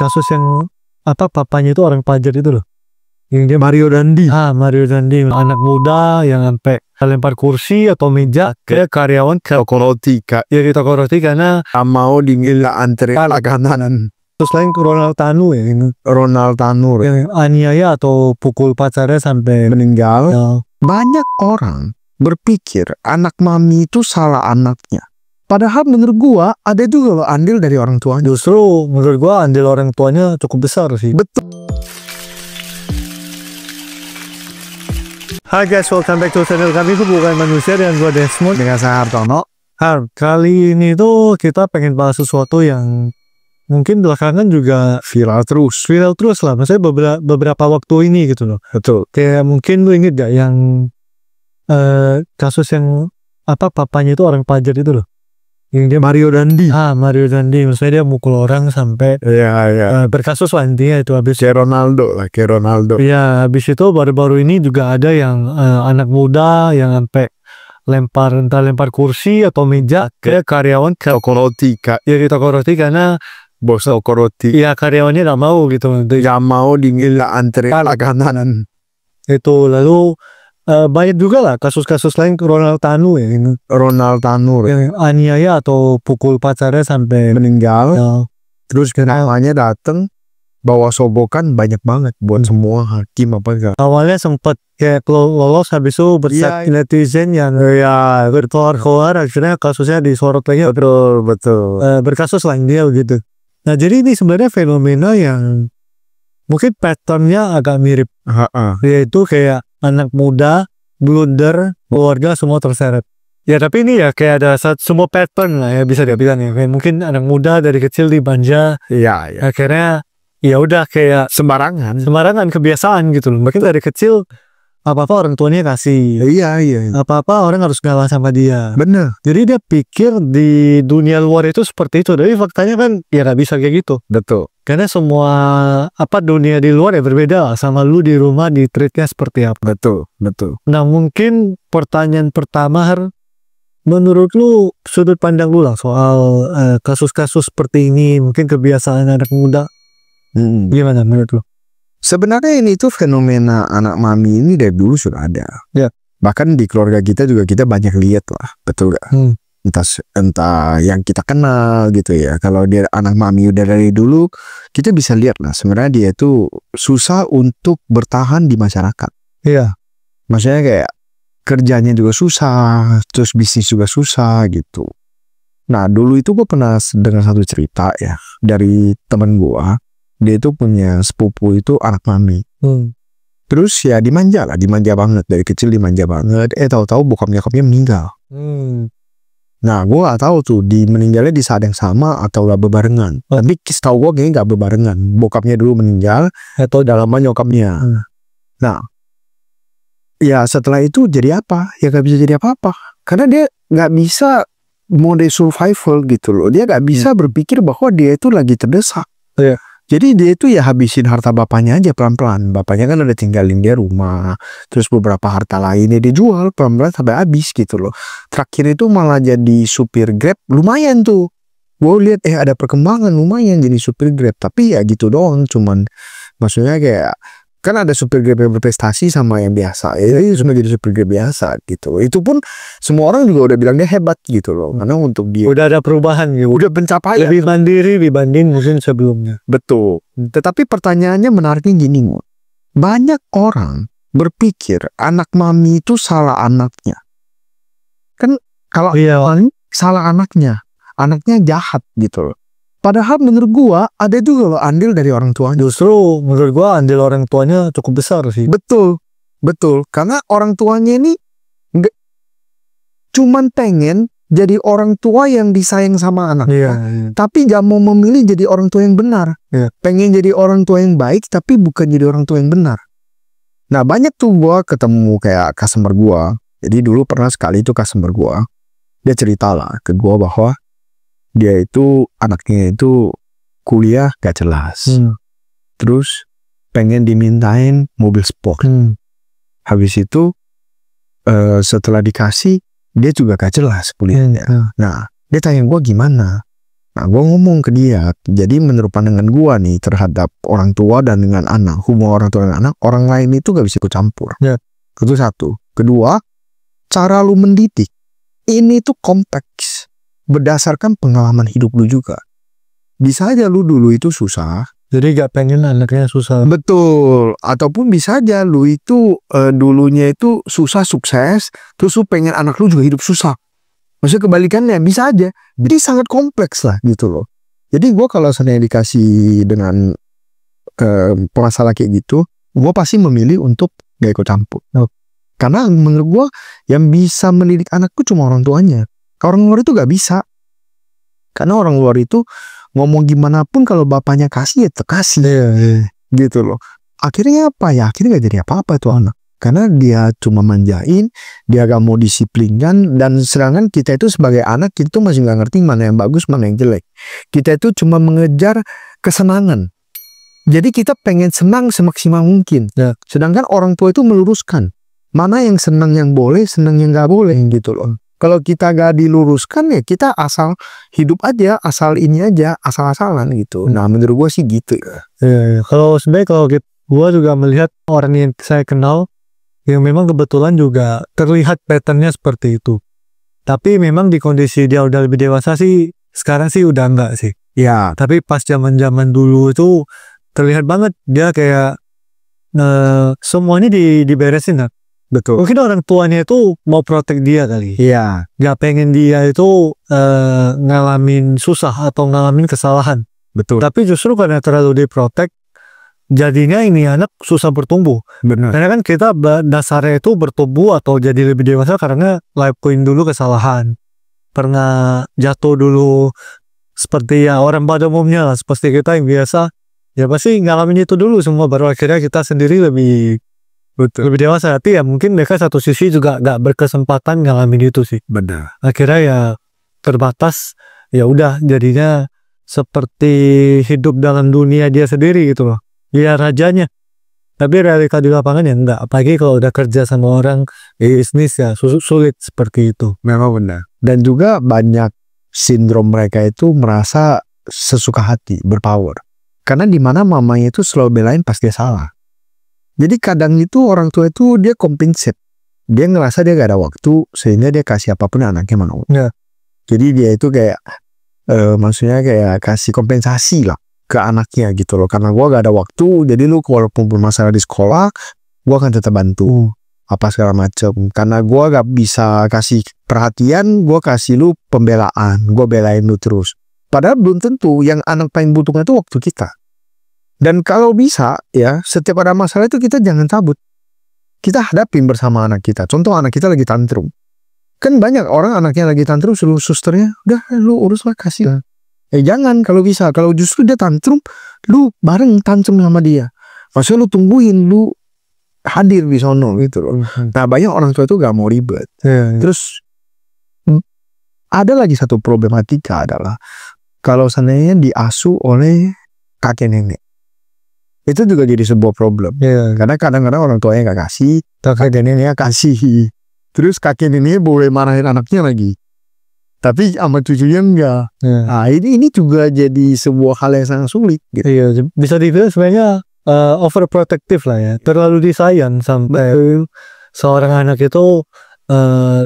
kasus yang papanya itu orang pajak itu loh, yang dia Mario Dandi. Mario Dandi, anak muda yang sampai lempar kursi atau meja ke karyawan Toko roti kak. ya di toko roti karena Mau dinggila antri kanan. terus lain Ronald Tanu ya, Ronald Tanur yang aniaya atau pukul pacarnya sampai meninggal. ya. Banyak orang berpikir anak mami itu salah anaknya. Padahal menurut gua ada juga loh andil dari orang tuanya. Justru menurut gua andil orang tuanya cukup besar sih. Betul. Hai guys, welcome back to channel kami. Itu bukan manusia dan gua Desmond Dengan saya Hartono. Kali ini tuh kita pengen bahas sesuatu yang mungkin belakangan juga Viral terus lah. Maksudnya beberapa waktu ini gitu loh. Betul. Kayak mungkin lu inget gak yang kasus yang papanya itu orang pajak itu loh, yang dia Mario Dandi. Mario Dandi, maksudnya dia mukul orang sampai berkasus lah intinya itu. Habis Kayak Ronaldo. ya habis itu baru-baru ini juga ada yang anak muda yang sampai lempar kursi atau meja ke karyawan Toko roti kak. ya di toko roti karena Bos toko roti. ya karyawannya nggak mau gitu. Gak mau dinggila antri kanan. Itu lalu banyak juga lah kasus-kasus lain, Ronald Tanu ya, Ronald Tanur yang aniaya atau pukul pacarnya sampai meninggal. ya. Terus kenalnya dateng bawa sobokan banyak banget buat semua hakim apa enggak. Awalnya sempat kayak lolos, habis itu bersak netizen yang berkeluar akhirnya kasusnya disorot lagi. Betul. Berkasus lain dia gitu. Nah jadi ini sebenarnya fenomena yang mungkin patternnya agak mirip, yaitu kayak anak muda blunder, keluarga semua terseret. Ya tapi ini ya kayak ada semua pattern lah ya, bisa dibilang ya. Kayak mungkin anak muda dari kecil dimanja, Iya. akhirnya ya udah kayak Sembarangan kebiasaan gitu loh. Mungkin dari kecil apa-apa orang tuanya kasih, Iya. apa-apa orang harus ngalah sama dia. Bener. Jadi dia pikir di dunia luar itu seperti itu, tapi faktanya kan ya nggak bisa kayak gitu. Betul. Karena semua dunia di luar ya berbeda sama lu di rumah di treatnya seperti apa. Betul. Nah mungkin pertanyaan pertama menurut lu sudut pandang lu lah soal kasus-kasus seperti ini, mungkin kebiasaan anak muda, gimana menurut lu? Sebenarnya ini tuh fenomena anak mami ini dari dulu sudah ada. Ya. Bahkan di keluarga kita juga kita banyak lihat lah, betul gak? Entah yang kita kenal gitu ya. Kalau dia anak mami udah dari dulu, kita bisa lihat lah sebenarnya dia itu susah untuk bertahan di masyarakat. Iya. Maksudnya kayak kerjanya juga susah, terus bisnis juga susah gitu. Nah dulu itu gue pernah dengar satu cerita ya dari temen gue. Dia itu punya sepupu itu anak mami. Terus ya dimanja banget dari kecil, dimanja banget. Tahu-tahu bokap nyokapnya meninggal. Nah gue gak tahu tuh meninggalnya di saat yang sama atau gak bebarengan. Tapi setahu gue kayaknya gak bebarengan. Bokapnya dulu meninggal atau dalaman nyokapnya. Nah ya setelah itu jadi apa? Ya gak bisa jadi apa-apa. Karena dia gak bisa mode survival gitu loh. Dia gak bisa berpikir bahwa dia itu lagi terdesak. Jadi dia itu ya habisin harta bapaknya aja pelan-pelan. Bapaknya kan udah tinggalin dia rumah, terus beberapa harta lainnya dia jual pelan-pelan sampai habis gitu loh. Terakhir itu malah jadi supir Grab, lumayan tuh. Gue lihat ada perkembangan lumayan jadi supir Grab. Tapi ya gitu doang, cuman maksudnya kayak kan ada supir Grab yang berprestasi sama yang biasa. Ya cuma jadi supir Grab biasa gitu. Itu pun semua orang juga udah bilang dia hebat gitu loh. Karena untuk dia udah ada perubahan gitu. Udah pencapaian. Lebih mandiri dibanding mungkin sebelumnya. Betul. Tetapi pertanyaannya menariknya gini, banyak orang berpikir anak mami itu salah anaknya. Kan kalau salah anaknya jahat gitu loh. Padahal menurut gua ada juga loh andil dari orang tuanya. Justru menurut gua andil orang tuanya cukup besar sih. Betul. Karena orang tuanya ini cuman pengen jadi orang tua yang disayang sama anaknya. Tapi gak mau memilih jadi orang tua yang benar. Pengen jadi orang tua yang baik tapi bukan jadi orang tua yang benar. Nah banyak tuh gua ketemu kayak customer gua. Jadi dulu pernah sekali tuh customer gua, dia cerita lah ke gua bahwa dia itu anaknya itu kuliah gak jelas. Terus pengen dimintain mobil sport. Habis itu setelah dikasih dia juga gak jelas kuliahnya. Nah dia tanya gue gimana. Nah, gue ngomong ke dia, jadi menurut pandangan gue nih terhadap orang tua dan dengan anak, hubungan orang tua dan anak, orang lain itu gak bisa ikut campur. Ya. Itu satu. Kedua, cara lu mendidik ini tuh kompleks berdasarkan pengalaman hidup lu juga. Bisa aja lu dulu itu susah, jadi gak pengen anaknya susah. betul. Ataupun bisa aja lu itu dulunya itu susah sukses, terus lu pengen anak lu juga hidup susah. Maksudnya kebalikannya bisa aja. Jadi sangat kompleks lah gitu loh. Jadi gue kalau seandainya dikasih dengan masalah kayak gitu, gue pasti memilih untuk gak ikut campur. Karena menurut gue yang bisa mendidik anakku cuma orang tuanya. Orang luar itu gak bisa. Karena orang luar itu ngomong gimana pun kalau bapaknya kasih ya terkasih. Gitu loh. Akhirnya apa ya? Akhirnya gak jadi apa-apa tuh anak. Karena dia cuma manjain, dia gak mau disiplinkan, dan sedangkan kita itu sebagai anak, kita tuh masih gak ngerti mana yang bagus, mana yang jelek. Kita itu cuma mengejar kesenangan. Jadi kita pengen senang semaksimal mungkin. Sedangkan orang tua itu meluruskan. Mana yang senang yang boleh, senang yang gak boleh gitu loh. Kalau kita gak diluruskan ya kita asal hidup aja, asal ini aja, asal-asalan gitu. Nah menurut gue sih gitu ya. Kalau sebenarnya kalau gue juga melihat orang yang saya kenal, yang memang kebetulan juga terlihat patternnya seperti itu. Tapi memang di kondisi dia udah lebih dewasa sih, sekarang sih udah enggak sih. Ya. Tapi pas zaman dulu itu terlihat banget dia kayak semuanya diberesin. Betul. Mungkin orang tuanya itu mau protek dia kali. Iya. Gak pengen dia itu ngalamin susah atau ngalamin kesalahan. Betul. Tapi justru karena terlalu diprotek, jadinya ini anak susah bertumbuh. Benar. Karena kan kita dasarnya itu bertumbuh atau jadi lebih dewasa karena lakuin dulu kesalahan. Pernah jatuh dulu seperti ya orang pada umumnya lah. Seperti kita yang biasa. Ya pasti ngalamin itu dulu semua. Baru akhirnya kita sendiri lebih dewasa. Tapi ya mungkin mereka satu sisi juga gak berkesempatan ngalamin itu sih. Benar. Akhirnya ya terbatas. Ya udah jadinya seperti hidup dalam dunia dia sendiri gitu loh. Dia rajanya. Tapi realita di lapangan ya enggak. Apalagi kalau udah kerja sama orang bisnis ya sulit seperti itu. Memang benar. Dan juga banyak sindrom mereka itu merasa sesuka hati, berpower. Karena dimana mamanya itu selalu belain pas dia salah. Jadi kadang itu orang tua itu dia compensate. Dia ngerasa dia gak ada waktu sehingga dia kasih apapun anaknya mau. Ya. Jadi dia itu kayak maksudnya kayak kasih kompensasi lah ke anaknya gitu loh. Karena gue gak ada waktu, jadi lu walaupun bermasalah di sekolah, gue akan tetap bantu apa segala macam. Karena gue gak bisa kasih perhatian, gue kasih lu pembelaan, gue belain lu terus. Padahal belum tentu yang anak paling butuhnya itu waktu kita. Dan kalau bisa ya, setiap ada masalah itu kita jangan cabut. Kita hadapin bersama anak kita. Contoh anak kita lagi tantrum. Kan banyak orang anaknya lagi tantrum, suruh susternya, udah lu urus lah, kasih lah. Jangan kalau bisa. Kalau justru dia tantrum, lu bareng tantrum sama dia. Maksudnya lu tungguin, lu hadir di sono gitu loh. Nah banyak orang tua itu gak mau ribet. Terus ada lagi satu problematika adalah kalau seandainya diasuh oleh kakek nenek. Itu juga jadi sebuah problem. Karena kadang-kadang orang tuanya gak kasih, kakek neneknya kasih. Terus kakek neneknya boleh marahin anaknya lagi. Tapi sama cucunya enggak. Nah ini juga jadi sebuah hal yang sangat sulit gitu. Iya, bisa dibilang sebenarnya overprotective lah ya. Terlalu disayang sampai seorang anak itu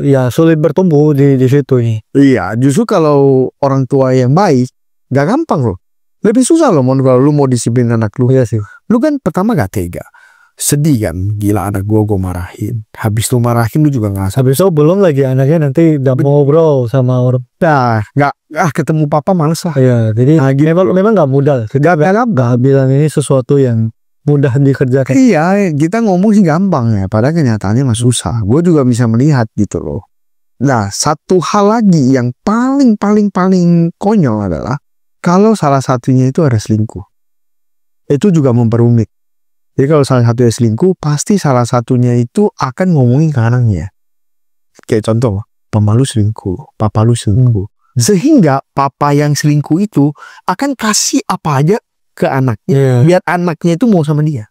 ya sulit bertumbuh di situ nih. Iya, justru kalau orang tua yang baik gak gampang loh. Lebih susah loh kalau lu mau disiplin anak lu. Iya sih. Lu kan pertama gak tega. Sedih kan, gila anak gue marahin. Habis lu marahin lu juga nggak. Habis itu belum lagi anaknya nanti udah ngobrol sama orang. Nah, nggak ketemu papa males lah. Iya, jadi memang nggak mudah. Nggak bilang ini sesuatu yang mudah dikerjakan. Iya, kita ngomong sih gampang ya, padahal kenyataannya mah susah. Gue juga bisa melihat gitu loh. Nah, satu hal lagi yang paling konyol adalah kalau salah satunya itu ada selingkuh. Itu juga memperumit. Jadi kalau salah satunya selingkuh, pasti salah satunya itu akan ngomongin ke anaknya. Kayak contoh, mama lu selingkuh, papa lu selingkuh. Sehingga papa yang selingkuh itu akan kasih apa aja ke anaknya, biar anaknya itu mau sama dia.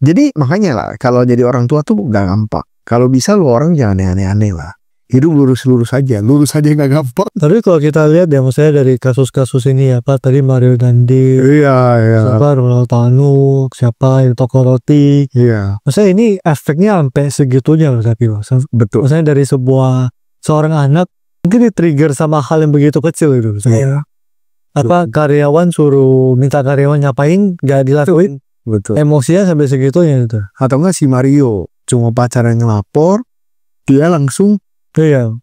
Jadi makanya lah, kalau jadi orang tua tuh gak gampang. Kalau bisa lu orang jangan aneh-aneh lah. hidup lurus aja nggak gampang. Tapi kalau kita lihat ya, maksudnya dari kasus-kasus ini ya, Pak, tadi Mario Dandi, siapa Ronald Tanuk, siapa itu Toko Roti, maksudnya ini efeknya sampai segitunya loh, tapi betul. Maksudnya dari seorang anak mungkin di-trigger sama hal yang begitu kecil itu, apa karyawan suruh minta karyawan nyapain gak dilakuin, betul. Emosinya sampai segitunya itu. Atau enggak si Mario cuma pacaran ngelapor, dia langsung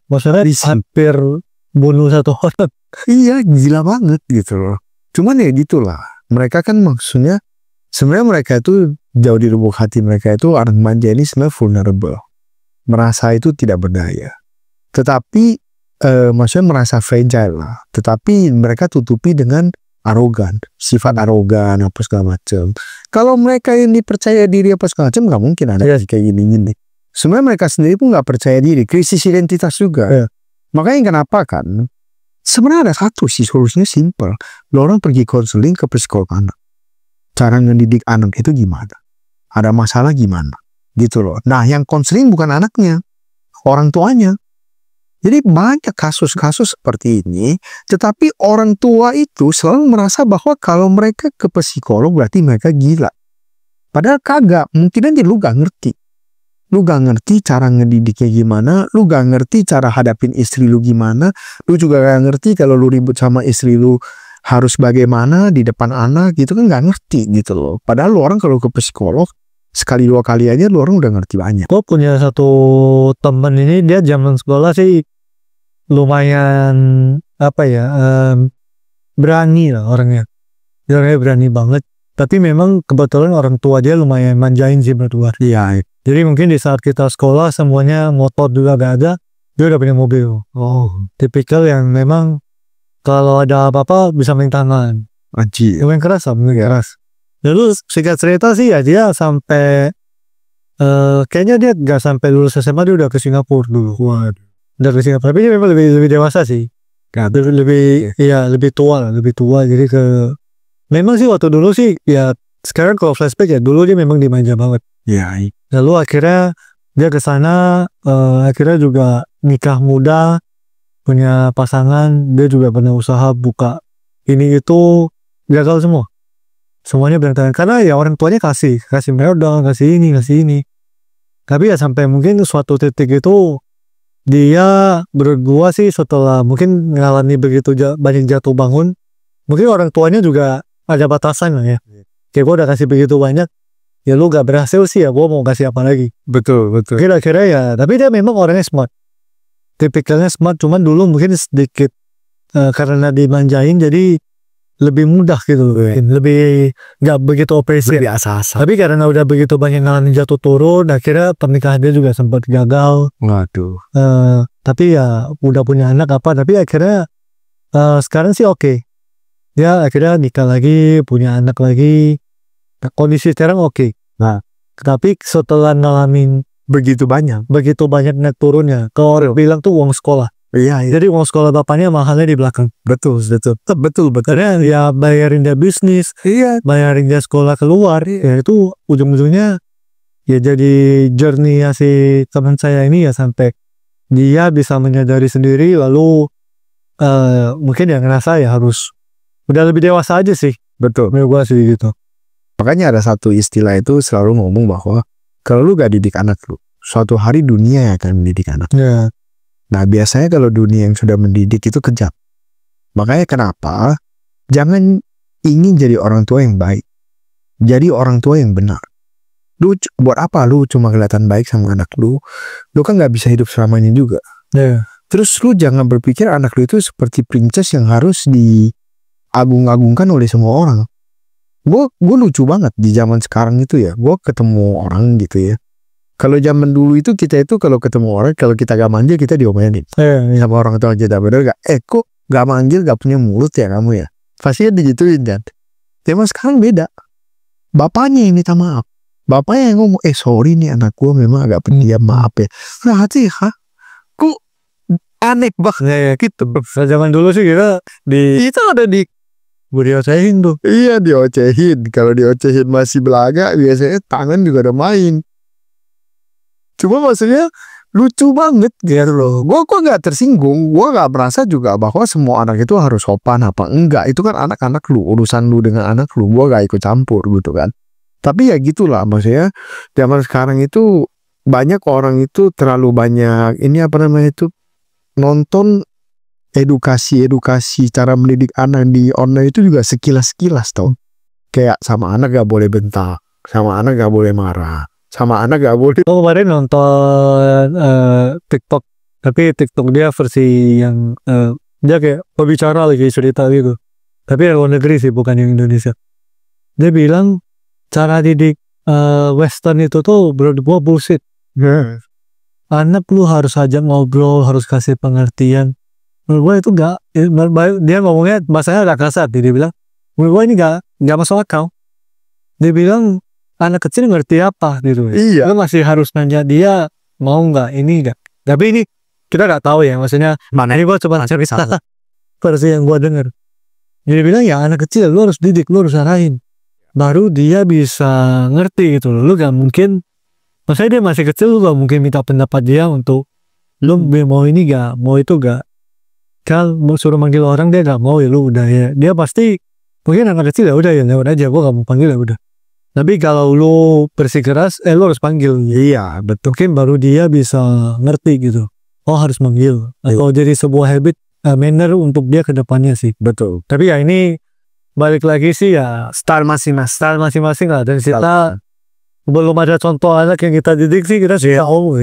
maksudnya hampir bunuh satu orang. Iya, gila banget gitu loh. Cuman ya gitulah, mereka kan maksudnya sebenarnya mereka itu jauh di lubuk hati mereka itu orang manja ini sebenarnya vulnerable, merasa itu tidak berdaya, tetapi maksudnya merasa fragile lah, tetapi mereka tutupi dengan arogan, sifat arogan apa segala macam. Kalau mereka ini percaya diri apa segala macam, nggak mungkin ada kayak gini. Sebenarnya mereka sendiri pun nggak percaya diri, krisis identitas juga. Makanya kenapa kan sebenarnya ada satu sih solusinya simple, lo orang pergi konseling ke psikolog anak, cara ngedidik anak itu gimana, ada masalah gimana gitu loh. Nah yang konseling bukan anaknya, orang tuanya. Jadi banyak kasus-kasus seperti ini, tetapi orang tua itu selalu merasa bahwa kalau mereka ke psikolog berarti mereka gila. Padahal kagak, mungkin aja lu gak ngerti. Lu gak ngerti cara ngedidiknya gimana, lu gak ngerti cara hadapin istri lu gimana, lu juga gak ngerti kalau lu ribut sama istri lu harus bagaimana di depan anak gitu kan, gak ngerti gitu loh. Padahal lu orang kalau ke psikolog, sekali dua kali aja lu orang udah ngerti banyak. Gue punya satu temen ini, dia zaman sekolah sih lumayan berani lah orangnya. Dia orangnya berani banget. Tapi memang kebetulan orang tua dia lumayan manjain sih berdua. Iya. Jadi mungkin di saat kita sekolah semuanya motor juga gak ada, dia udah punya mobil. Tipikal yang memang kalau ada apa-apa bisa main tangan. Yang keras lah, keras. Lalu singkat cerita sih ya, dia sampai kayaknya dia gak sampai lulus SMA, dia udah ke Singapura dulu. Udah ke Singapura, tapi dia memang lebih dewasa sih. Lebih tua lah, jadi memang sih waktu dulu sih ya, sekarang kalau flashback ya, dulu dia memang dimanja banget. Lalu akhirnya dia ke sana, akhirnya juga nikah muda, punya pasangan, dia juga pernah usaha buka ini itu, gagal semua. Semuanya berantakan karena ya orang tuanya kasih modal, kasih ini. Tapi ya sampai mungkin suatu titik itu dia berdua sih setelah mungkin mengalami begitu banyak jatuh bangun, mungkin orang tuanya juga ada batasan lah ya. Kayak gue udah kasih begitu banyak, ya lu gak berhasil sih ya, gue mau kasih apa lagi. Betul. Kira-kira ya, tapi dia memang orangnya smart. Tipikalnya smart, cuman dulu mungkin sedikit karena dimanjain jadi lebih mudah gitu. Lebih gak begitu operasi. Lebih asal-asal. Tapi karena udah begitu banyak ngalamin jatuh turun, akhirnya pernikahan dia juga sempat gagal. Waduh. Tapi ya udah punya anak tapi akhirnya sekarang sih oke. Dia akhirnya nikah lagi, punya anak lagi. Kondisi sekarang oke. Nah, tapi setelah ngalamin begitu banyak naik turunnya, kalau bilang tuh uang sekolah. Jadi uang sekolah bapaknya mahalnya di belakang. Betul. Karena ya bayarin dia bisnis, bayarin dia sekolah keluar, ya itu ujung-ujungnya ya jadi journey ya si teman saya ini ya, sampai dia bisa menyadari sendiri, lalu mungkin ya ngerasa ya harus udah lebih dewasa aja sih. Betul. Menurut gua sih gitu. Makanya ada satu istilah itu selalu ngomong bahwa kalau lu gak didik anak lu, suatu hari dunia yang akan mendidik anak. Nah biasanya kalau dunia yang sudah mendidik itu kejam. Makanya kenapa jangan ingin jadi orang tua yang baik, jadi orang tua yang benar. Lu buat apa lu cuma kelihatan baik sama anak lu kan gak bisa hidup selamanya juga. Terus lu jangan berpikir anak lu itu seperti princess yang harus diagung-agungkan oleh semua orang. Gue lucu banget di zaman sekarang itu ya, gue ketemu orang gitu ya. Kalau zaman dulu itu kita itu kalau ketemu orang, kalau kita gak manggil kita diomelin sama orang tua kita. Bener gak? Kok gak manggil, gak punya mulut ya kamu ya? Pastinya digituin kan. Tapi sekarang beda. Bapaknya yang minta maaf, bapaknya yang ngomong, sorry nih anak gue memang agak pendiam, maaf ya. Nah sih kok aneh banget gitu. Zaman dulu sih kita ada di gue diocehin tuh. Iya diocehin. Kalau diocehin masih belaga, biasanya tangan juga ada main. Cuma maksudnya lucu banget gitu loh. Gue kok nggak tersinggung, gue nggak merasa juga bahwa semua anak itu harus sopan apa enggak. Itu kan anak-anak lu, urusan lu dengan anak lu, gue gak ikut campur gitu kan. Tapi ya gitulah, maksudnya zaman sekarang itu banyak orang itu terlalu banyak ini apa namanya itu nonton edukasi cara mendidik anak di online itu juga sekilas tau. Kayak sama anak gak boleh bentak, sama anak gak boleh marah, sama anak gak boleh. Kemarin nonton TikTok, tapi TikTok dia versi yang dia kayak pembicara lagi cerita gitu. Tapi yang luar negeri sih, bukan yang Indonesia. Dia bilang cara didik Western itu tuh berdua bullshit. Anak lu harus ajak ngobrol, harus kasih pengertian. Menurut gue itu gak, dia ngomongnya bahasanya agak kasar. Dia bilang, menurut gue ini gak masuk akal. Dia bilang anak kecil ngerti apa gitu. Iya. Lu masih harus nanya dia mau nggak ini nggak. Tapi ini kita nggak tahu ya, maksudnya mana ini gue coba cerita versi yang gue denger. Dia bilang ya anak kecil lu harus didik, lu harus arahin, baru dia bisa ngerti gitu loh. Lu gak mungkin, maksudnya dia masih kecil, lu gak mungkin minta pendapat dia untuk lu mau ini gak, mau itu gak. Kalau mau suruh manggil orang dia gak mau ya lu udah ya. Dia pasti mungkin anak kecil ya udah ya lewat aja, gue gak mau panggil ya udah. Tapi kalau lu bersikeras, lu harus panggil. Iya, betul. Mungkin baru dia bisa ngerti gitu. Oh harus manggil. Atau jadi sebuah habit, manner untuk dia ke depannya sih. Betul. Tapi ya ini balik lagi sih ya style masing-masing lah. Dan kita belum ada contoh anak yang kita didik sih, kita sih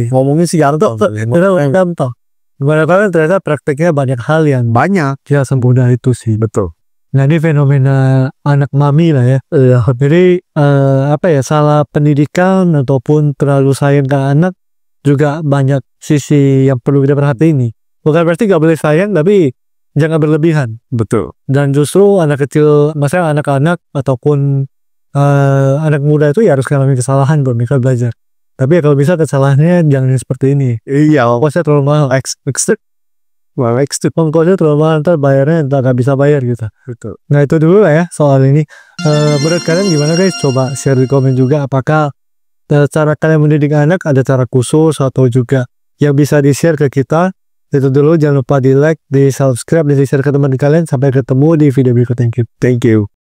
ngomongin sih Yanto. Kita udah tahu. Gimana kalian ternyata prakteknya banyak hal yang banyak ya sempurna itu sih. Betul. Nah ini fenomena anak mami lah ya. Jadi apa ya, salah pendidikan ataupun terlalu sayang ke anak juga banyak sisi yang perlu kita perhatiin nih. Bukan berarti gak boleh sayang, tapi jangan berlebihan. Betul. Dan justru anak kecil, maksudnya anak-anak ataupun anak muda itu ya harus mengalami kesalahan buat mereka belajar. Tapi ya kalau bisa kesalahannya jangan seperti ini. Iya, ongkosnya terlalu mahal. Ongkosnya terlalu mahal, ntar bayarnya ntar gak bisa bayar gitu. Betul. Nah itu dulu lah ya soal ini. Menurut kalian gimana guys? Coba share di komen juga. Apakah cara kalian mendidik anak ada cara khusus atau juga yang bisa di share ke kita? Itu dulu, jangan lupa di like, di subscribe, dan di share ke teman kalian. Sampai ketemu di video berikutnya. Thank you.